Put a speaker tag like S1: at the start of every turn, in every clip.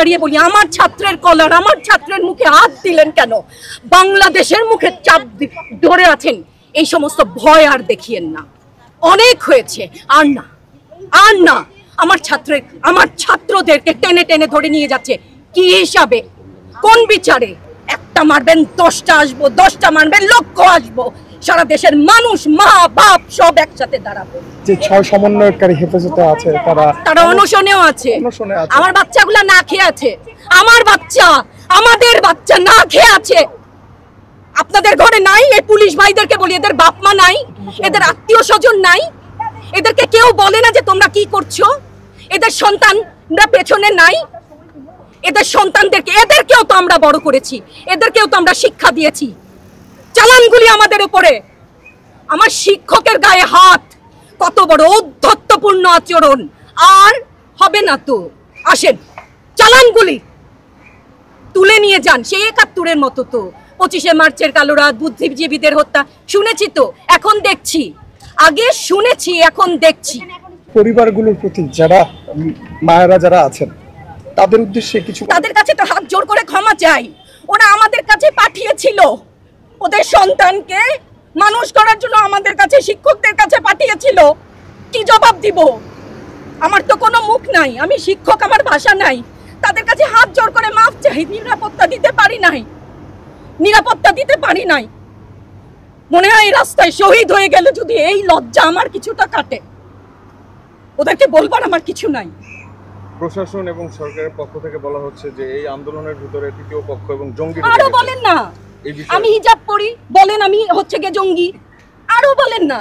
S1: দাঁড়িয়ে বলি, আমার ছাত্রের কলার, আমার ছাত্রের মুখে হাত দিলেন কেন? বাংলাদেশের মুখে চাপ ধরে আছেন, এই সমস্ত ভয় আর দেখিয়েন না। অনেক হয়েছে, আর না, আর না। আমার ছাত্রদেরকে টেনে টেনে ধরে নিয়ে যাচ্ছে। কি হিসাবে, কোন বিচারে? একটা মারবেন 10টা আসবো, 10টা মারবেন লক্ষ আসবো। সারা দেশের মানুষ, মা বাপ সব একসাথে দাঁড়াবো।
S2: যে 6 সমন্বয়কারী হেফাজতে আছে তারা
S1: অনশনেও আছে। আমার বাচ্চাগুলা না খেয়ে আছে, আমাদের বাচ্চা না খেয়ে আছে। আপনাদের ঘরে নাই? এই পুলিশ ভাইদেরকে বলি, এদের বাপ মা নাই, এদের আত্মীয় স্বজন নাই? এদেরকে কেউ বলে না যে তোমরা কি করছো? এদের সন্তানরা পেছনে নাই? এদের সন্তানদেরকে, এদেরকেও তো আমরা বড় করেছি, এদেরকেও তো আমরা শিক্ষা দিয়েছি। চালানগুলি আমাদের উপরে। আমার শিক্ষকের গায়ে হাত, কত বড় ঔদ্ধত্যপূর্ণ আচরণ! আর হবে না তো। আসেন, চালানগুলি তুলে নিয়ে যান, সেই 71-এর মতো তো। 25শে মার্চের কালো রাত, বুদ্ধিজীবীদের হত্যা শুনেছি তো, এখন দেখছি। আগে শুনেছি, এখন দেখছি।
S2: পরিবারগুলোর প্রতি যারা মায়েরা যারা আছেন তাদের উদ্দেশ্যে কিছু,
S1: তাদের কাছে তো হাত জোর করে ক্ষমা চাই। ওরা আমাদের কাছে পাঠিয়েছিল ওদের সন্তানকে মানুষ করার জন্য, আমাদের কাছে, শিক্ষকদের কাছে পাঠিয়েছিল। কি জবাব দিব? আমার তো কোনো মুখ নাই, আমি শিক্ষক, আমার ভাষা নাই। তাদের কাছে হাত জোর করে মাফ চাই। নিরাপত্তা দিতে পারি নাই। মনে হয় রাস্তায় শহীদ হয়ে গেলে যদি এই লজ্জা আমার কিছুটা কাটে। ওদেরকে বলবার আমার কিছু নাই।
S3: প্রশাসন এবং সরকারের পক্ষ থেকে বলা হচ্ছে যে এই আন্দোলনের ভিতরে তৃতীয় পক্ষ এবং জঙ্গি।
S1: আরো বলেন না, আমি হিজাব পরি বলেন আমি হচ্ছে গে জঙ্গি। আরো বলেন না,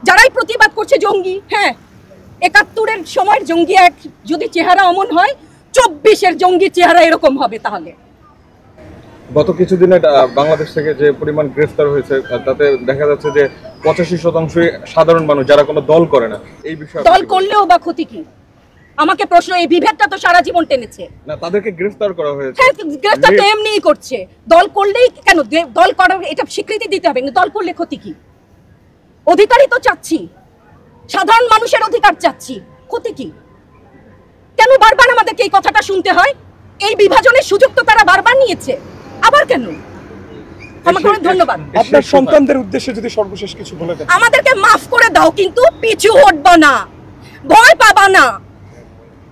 S1: যারাই প্রতিবাদ করছে জঙ্গি। হ্যাঁ, 71-এর সময় জঙ্গি এক যদি চেহারা অমন হয়, 24-এর জঙ্গি চেহারা এরকম হবে। তাহলে
S3: গত কিছুদিনে বাংলাদেশ থেকে যে পরিমাণ গ্রেফতার হয়েছে তাতে দেখা যাচ্ছে যে 85% সাধারণ মানুষ, যারা কোনো দল করে না। এই বিষয়ে
S1: দল করলেও বা ক্ষতি কি? আমাকে প্রশ্ন, এই বিভেদটা তো সারা জীবন টেনেছে
S3: না, তাদেরকে গ্রেফতার করা হয়েছে।
S1: হ্যাঁ, গ্রেফতার তো এমনিই করছে। দল করলেই কেন? দল করার এটা স্বীকৃতি দিতে হবে। দল করলে ক্ষতি কি? অধিকারই তো চাচ্ছি, সাধারণ মানুষের অধিকার চাচ্ছি, ক্ষতি কি? কেন বারবার আমাদেরকে এই কথাটা শুনতে হয়? এই বিভাজনের সুযোগ তো তারা বারবার নিয়েছে, আবার কেন? ধন্যবাদ।
S2: আপনার সন্তানদের উদ্দেশ্যে যদি সর্বশেষ কিছু বলে দেন।
S1: আমাদেরকে মাফ করে দাও, কিন্তু পিছু হটবা না, ভয় পাবা না।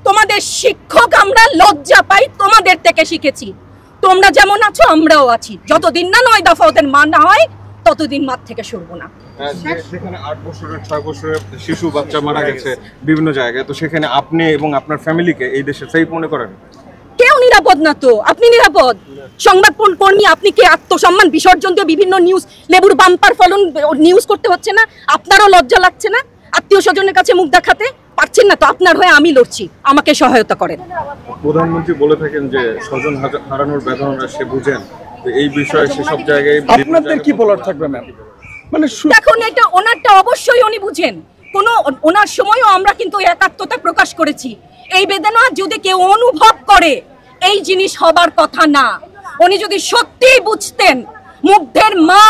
S1: তোমাদের শিক্ষক আমরা লজ্জা পাই, তোমাদের থেকে শিখেছি। তোমরা যেমন আছো আমরাও আছি। যতদিন না 9 দফা ওদের মান না হয়, ততদিন মাঠ থেকে সরবো না।
S3: সেখানে 8 বছরের 6 বছরের শিশু বাচ্চা মারা গেছে বিভিন্ন জায়গায়, তো সেখানে আপনি এবং আপনার ফ্যামিলিকে এই দেশে সেফ মনে করেন?
S1: কেউ নিরাপদ না তো। আপনি নিরাপদ? সংবাদ কর্মী আপনি কি আত্মসম্মান বিসর্জন দিয়ে বিভিন্ন নিউজ, লেবুর বাম্পার ফলন নিউজ করতে হচ্ছে না? আপনারও লজ্জা লাগছে না? আত্মীয় স্বজনের কাছে মুখ দেখাতে পারছেন না তো? আপনার হয়ে আমি লড়ছি, আমাকে সহায়তা করেন।
S3: প্রধানমন্ত্রী বলে থাকেন যে স্বজন হারানোর বেদনা সে বুঝেন, তো এই বিষয়ে সেসব জায়গায়
S2: আপনাদের কি বলার থাকবে ম্যাম? মানে
S1: দেখুন, এটা ওনারটা অবশ্যই উনি বুঝেন। ওনার সময়ও আমরা কিন্তু একাত্মতা প্রকাশ করেছি। এই বেদনা যদি কেউ অনুভব করে, এই জিনিস হবার কথা না। উনি যদি সত্যি বুঝতেন, মুগ্ধের মা,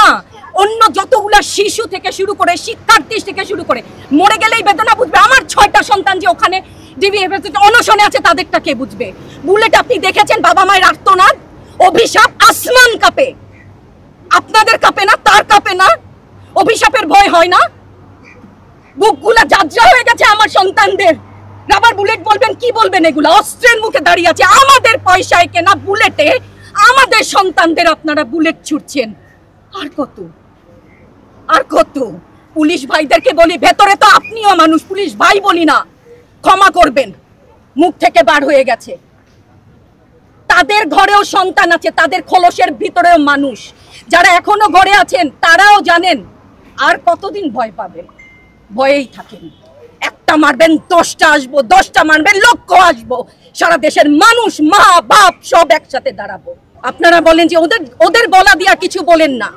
S1: অন্য যতগুলা শিশু থেকে শুরু করে, শিক্ষার্থী থেকে শুরু করে মরে গেলেই বেদনা বুঝবে। আমার 6টা সন্তান যে ওখানে অনশনে আছে, তাদেরটা কে বুঝবে? বুলেট আপনি দেখেছেন, বাবা মায়ের আর্তনাদ, অভিশাপ, আসমান কাঁপে। আপনাদের কাঁপে না? তার কাঁপে না? অভিশাপের ভয় হয় না? বুকগুলা যাত্রা হয়ে গেছে আমার সন্তানদের। রাবার বুলেট বলবেন, কি বলবেন? এগুলা অস্ত্রের মুখে দাঁড়িয়ে আছে, আমাদের পয়সায় কেনা বুলেটে আমাদের সন্তানদের আপনারা বুলেট ছুটছেন। আর কত, আর কত? পুলিশ ভাইদেরকে বলি, ভেতরে তো আপনিও মানুষ, পুলিশ ভাই বলি না, ক্ষমা করবেন, মুখ থেকে বার হয়ে গেছে। তাদের ঘরেও সন্তান আছে, তাদের খোলসের ভিতরেও মানুষ। যারা এখনো ঘরে আছেন তারাও জানেন আর কতদিন ভয় পাবেন। ভয়েই থাকেন। একটা মারবেন 10টা আসবো, 10টা মারবেন লক্ষ আসবো। সারা দেশের মানুষ, মা বাপ সব একসাথে দাঁড়াবো। আপনারা বলেন যে ওদের বলা দিয়া কিছু বলেন না।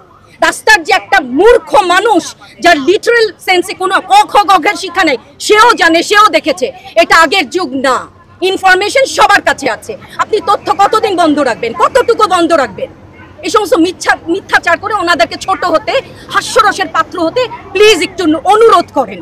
S1: রাস্তার যে একটা মূর্খ মানুষ, যার লিটারাল সেন্সে কোনো ক খ গ ঘ শিক্ষা নেই, সেও জানে, সেও দেখেছে। এটা আগের যুগ না, ইনফরমেশন সবার কাছে আছে। আপনি তথ্য কতদিন বন্ধ রাখবেন? কতটুকু বন্ধ রাখবেন? এই সমস্ত মিথ্যাচার করে ওনাদেরকে ছোট হতে, হাস্যরসের পাত্র হতে প্লিজ একটু অনুরোধ করেন।